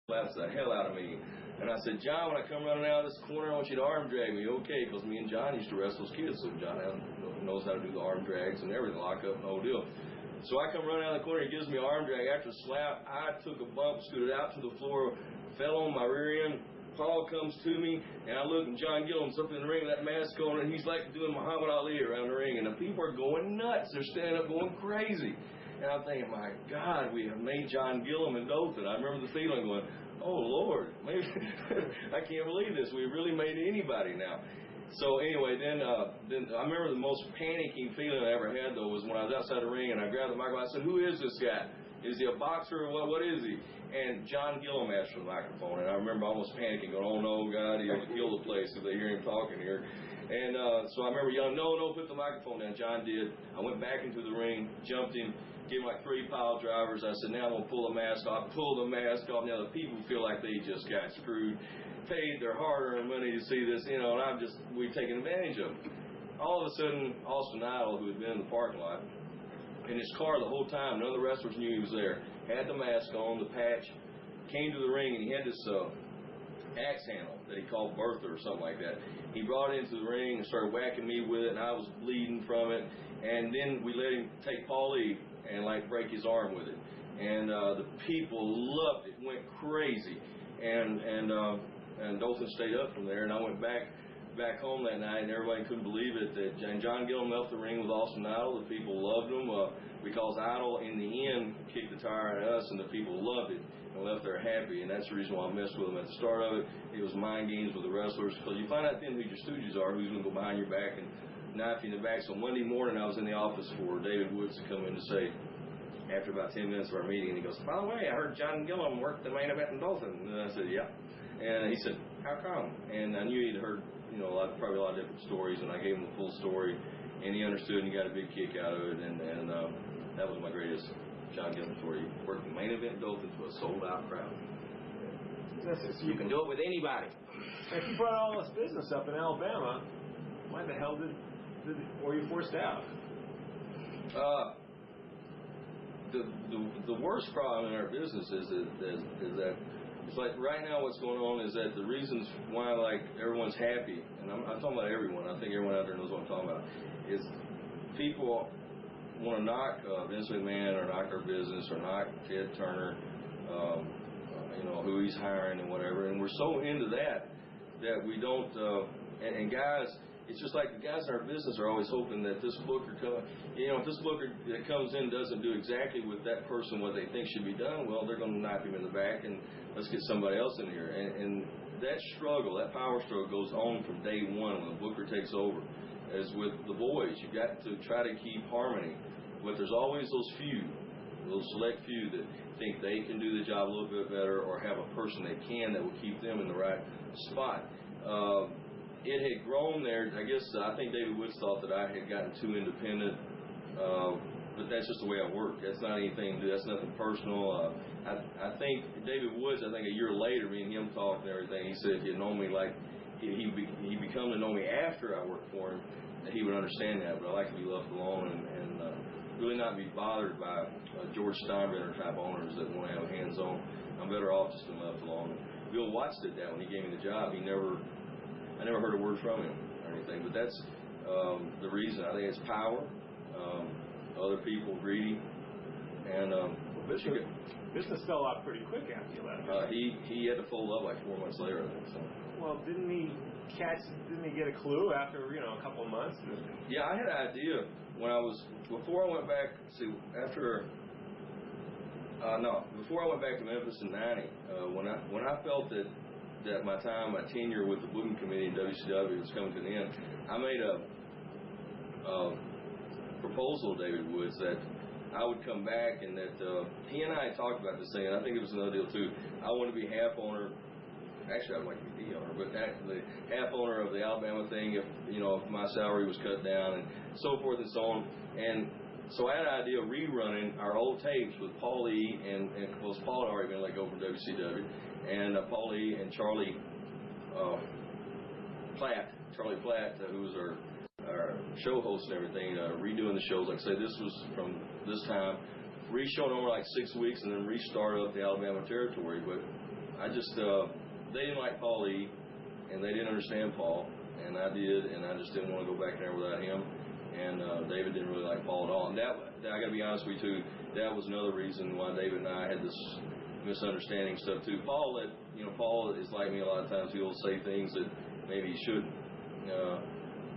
slaps the hell out of me. And I said, John, when I come running out of this corner, I want you to arm drag me, okay? Because me and John used to wrestle as kids, so John knows how to do the arm drags and everything, lock up and the whole deal. So I come running out of the corner, he gives me an arm drag. After the slap, I took a bump, scooted out to the floor, fell on my rear end. Paul comes to me, and I look, and John Gillum's up in the ring with that mask on, and he's like doing Muhammad Ali around the ring, and the people are going nuts. They're standing up going crazy. And I'm thinking, my God, we have made John Gillum in Dothan. I remember the feeling going, oh, Lord, maybe I can't believe this. We really made anybody now. So anyway, then I remember the most panicking feeling I ever had, though, was when I was outside the ring, and I grabbed the microphone. I said, who is this guy? Is he a boxer or what is he? And John Gillum asked for the microphone, and I remember almost panicking, going, oh no, God, he'll kill the place if they hear him talking here. And so I remember yelling, no, put the microphone down. John did. I went back into the ring, jumped him, gave him like 3 pile drivers. I said, now I'm going to pull the mask off. I pulled the mask off. Now the people feel like they just got screwed, paid their hard-earned money to see this, and we've taken advantage of it. All of a sudden, Austin Idol, who had been in the parking lot, in his car the whole time, none of the wrestlers knew he was there, had the mask on, the patch, came to the ring, and he had this axe handle that he called Bertha or something like that. He brought it into the ring and started whacking me with it, and I was bleeding from it. And then we let him take Paulie and break his arm with it. And the people loved it, went crazy. And Dothan stayed up from there, and I went back home that night, and everybody couldn't believe it. And John Gillum left the ring with Austin Idol. The people loved him because Idol, in the end, kicked the tire at us, and the people loved it and left there happy. And that's the reason why I messed with him at the start of it. It was mind games with the wrestlers, because you find out then who your stooges are, who's going to go behind your back and knife you in the back. So Monday morning, I was in the office for David Woods to come in to say, after about 10 minutes of our meeting, and he goes, by the way, I heard John Gillum worked the main event in Dothan. And I said, yeah. And he said, how come? And I knew he'd heard probably a lot of different stories, and I gave him the full story, and he understood, and he got a big kick out of it, and that was my greatest John Gillum story. He worked the main event in Dothan to a sold-out crowd. So you can do it with anybody. If you brought all this business up in Alabama, why the hell were you forced out? The worst problem in our business is that it's like right now what's going on is that the reasons why everyone's happy, and I'm talking about everyone, I think everyone out there knows what I'm talking about, is people want to knock Vince McMahon or knock our business or knock Ted Turner, who he's hiring and whatever, and we're so into that we don't, and guys, it's just like the guys in our business are always hoping that this booker if this booker that comes in doesn't do exactly with that person what they think should be done, well, they're going to knock him in the back and let's get somebody else in here. And that struggle, that power struggle goes on from day one when the booker takes over. As with the boys, you've got to try to keep harmony, but there's always those select few that think they can do the job a little bit better or have a person that will keep them in the right spot. It had grown there. I think David Woods thought that I had gotten too independent, but that's just the way I work. That's not anything. That's nothing personal. I think David Woods. I think a year later, me and him talked and everything. He said if he'd known me he become to know me after I worked for him, that he would understand that. But I like to be left alone and really not be bothered by George Steinbrenner type owners that want to have hands on. I'm better off just being left alone. Bill Watts did that when he gave me the job. I never heard a word from him or anything, but that's the reason. I think it's power, other people greedy, and business fell off pretty quick after you left. He had to fold up like 4 months later, I think. So. Well, didn't he get a clue after a couple of months? Yeah, I had an idea before I went back to Memphis in '90. When I felt that my tenure with the booking committee in WCW was coming to an end, I made a proposal to David Woods that I would come back and that he and I had talked about this thing, and I think it was another deal too. I want to be half owner. Actually, I'd like to be the owner, but actually half owner of the Alabama thing if my salary was cut down and so forth and so on. And so I had an idea of rerunning our old tapes with Paul E. and Paul had already been let go from WCW, and Paul E. and Charlie Platt, who was our show host and everything, redoing the shows. Like I said, this was from this time, re-showing over 6 weeks and then restart up the Alabama territory. But they didn't like Paul E., and they didn't understand Paul, and I did, and I just didn't want to go back there without him. And David didn't really like Paul at all. And that I got to be honest with you too, that was another reason why David and I had this misunderstanding stuff too. Paul is like me a lot of times. He'll say things that maybe he shouldn't,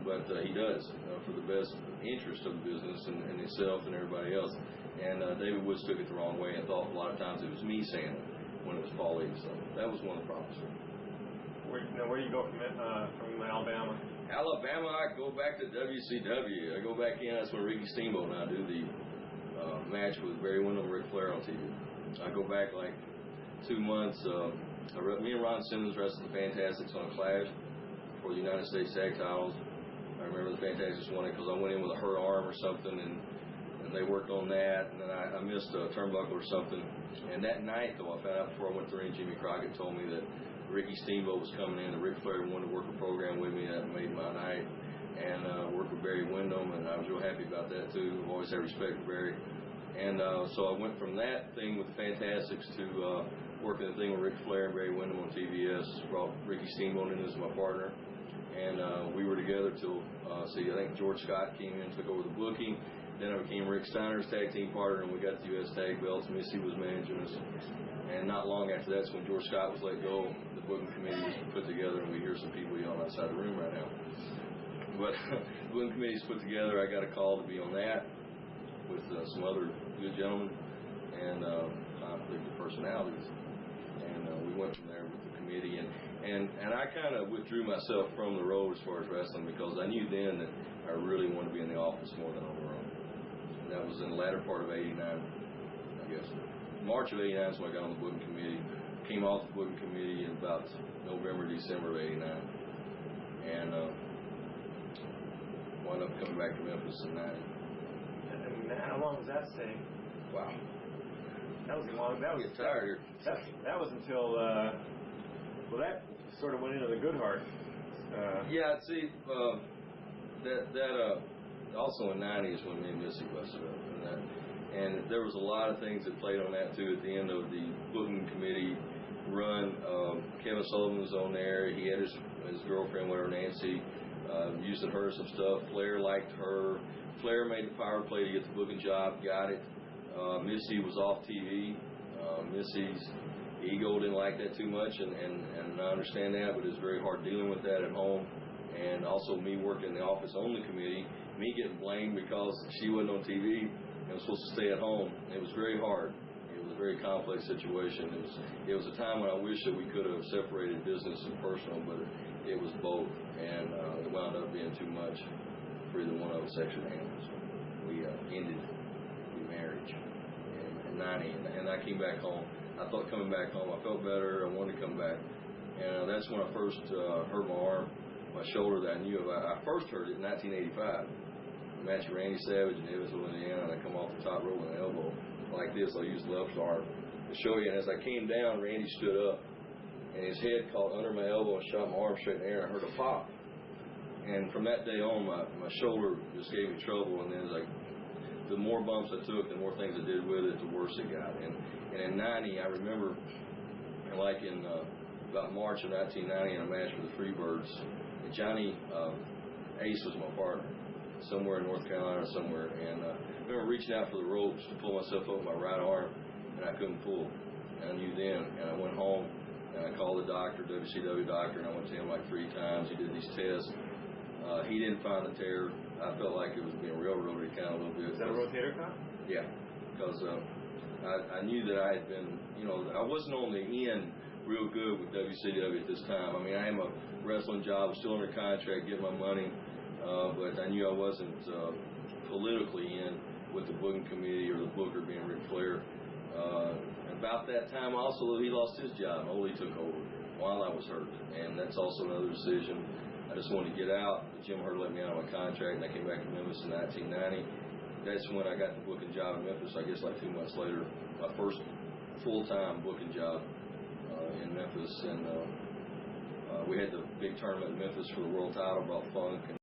but he does for the best interest of the business and himself and everybody else. And David Woods took it the wrong way and thought a lot of times it was me saying it when it was Paul E. So that was one of the problems. Where do you go from Alabama? Alabama, I go back to WCW. I go back in. That's when Ricky Steamboat and I do the match with Barry Windham and Ric Flair on TV. I go back like 2 months. Me and Ron Simmons wrestled the Fantastics on a Clash for the United States Tag Titles. I remember the Fantastics won it because I went in with a hurt arm or something, and they worked on that. And then I missed a turnbuckle or something. And that night, though, I found out before I went to the ring, Jimmy Crockett told me that Ricky Steamboat was coming in, and Ric Flair wanted to work a program with me. That made my night. And worked with Barry Windham, and I was real happy about that too. I've always had respect for Barry. And so I went from that thing with the Fantastics to working the thing with Ric Flair and Barry Windham on TBS. Brought Ricky Steamboat in as my partner. And we were together till, I think George Scott came in and took over the booking. Then I became Rick Steiner's tag team partner, and we got the U.S. tag belts. Missy was managing us. And not long after that's when George Scott was let go. The booking committee was put together, and we hear some people yelling outside the room right now. But the booking committee was put together. I got a call to be on that with some other good gentlemen and conflict of personalities. And we went from there with the committee. And I kind of withdrew myself from the road as far as wrestling because I knew then that I really wanted to be in the office more than on the road. And that was in the latter part of '89, I guess. March of '89 is when I got on the booking committee. Came off the booking committee in about November, December of '89. And wound up coming back to Memphis in '90. And how long was that stay? Wow. That was long. That was tired here. That was until that sort of went into the Goodhart. Yeah, see, that also in '90 is when me and Missy busted up, and there was a lot of things that played on that too. At the end of the booking committee run, Kevin Sullivan was on there. He had his girlfriend, whatever, Nancy, using her some stuff. Flair liked her. Flair made the power play to get the booking job, got it. Missy was off TV. Missy's ego didn't like that too much, and I understand that, but it's very hard dealing with that at home. And also me working in the office only committee, me getting blamed because she wasn't on TV and was supposed to stay at home. It was very hard. It was a very complex situation. It was a time when I wish that we could have separated business and personal, but it was both, and it wound up being too much for either one of us actually to handle. So we ended the marriage in '90, and I came back home. I thought coming back home, I felt better. I wanted to come back, and that's when I first hurt my arm, my shoulder that I knew of. I first hurt it in 1985. Match Randy Savage in Evansville, Indiana, and I come off the top rope with an elbow like this. I used left arm to show you. And as I came down, Randy stood up, and his head caught under my elbow and shot my arm straight in the air, and I heard a pop. And from that day on, my shoulder just gave me trouble. And then the more bumps I took, the more things I did with it, the worse it got. And in '90, I remember, like in about March of 1990, in a match with the Freebirds, Johnny Ace was my partner, somewhere in North Carolina somewhere. And I remember reaching out for the ropes to pull myself up with my right arm, and I couldn't pull. And I knew then. And I went home, and I called the doctor, WCW doctor, and I went to him like 3 times. He did these tests. He didn't find the tear. I felt like it was being railroaded kind of a little bit. Is that a rotator cuff? Yeah, because I knew that I had been, I wasn't on the end real good with WCW at this time. I mean, I had my wrestling job, still under contract, getting my money, but I knew I wasn't politically in with the booking committee or the booker being Ric Flair. About that time also, he lost his job. Ole took over while I was hurt, and that's also another decision. I just wanted to get out, but Jim Hurt let me out of my contract, and I came back to Memphis in 1990. That's when I got the booking job in Memphis, I guess like 2 months later, my first full-time booking job in Memphis. And we had the big tournament in Memphis for the world title, brought Funk.